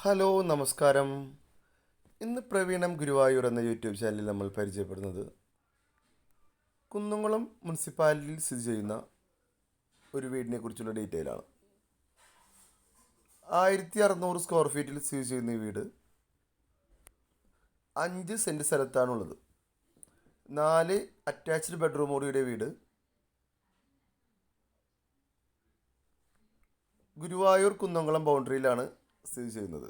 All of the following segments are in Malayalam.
ഹലോ നമസ്കാരം. ഇന്ന് പ്രവീണം ഗുരുവായൂർ എന്ന യൂട്യൂബ് ചാനലിൽ നമ്മൾ പരിചയപ്പെടുന്നത് കുന്നംകുളം മുനിസിപ്പാലിറ്റിയിൽ സ്ഥിതി ചെയ്യുന്ന ഒരു വീടിനെ കുറിച്ചുള്ള ഡീറ്റെയിലാണ്. 1600 സ്ക്വയർ ഫീറ്റിൽ സ്ഥിതി ചെയ്യുന്ന ഈ വീട് 5 സെൻറ്റ് സ്ഥലത്താണുള്ളത്. 4 അറ്റാച്ച്ഡ് ബെഡ്റൂമോടുകൂടിയ വീട് ഗുരുവായൂർ കുന്നംകുളം ബൗണ്ടറിയിലാണ് സ്ഥിതി ചെയ്യുന്നത്.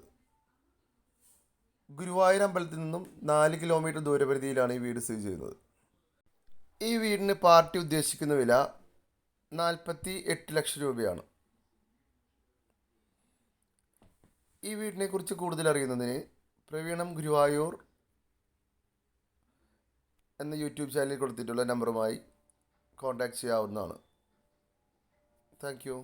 ഗുരുവായൂർ അമ്പലത്തിൽ നിന്നും 4 കിലോമീറ്റർ ദൂരപരിധിയിലാണ് ഈ വീട് സ്ഥിതി ചെയ്യുന്നത്. ഈ വീടിന് പാർട്ടി ഉദ്ദേശിക്കുന്ന വില 48 ലക്ഷം രൂപയാണ്. ഈ വീടിനെക്കുറിച്ച് കൂടുതൽ അറിയുന്നതിന് പ്രവീണം ഗുരുവായൂർ എന്ന യൂട്യൂബ് ചാനലിൽ കൊടുത്തിട്ടുള്ള നമ്പറുമായി കോൺടാക്റ്റ് ചെയ്യാവുന്നതാണ്. Thank you.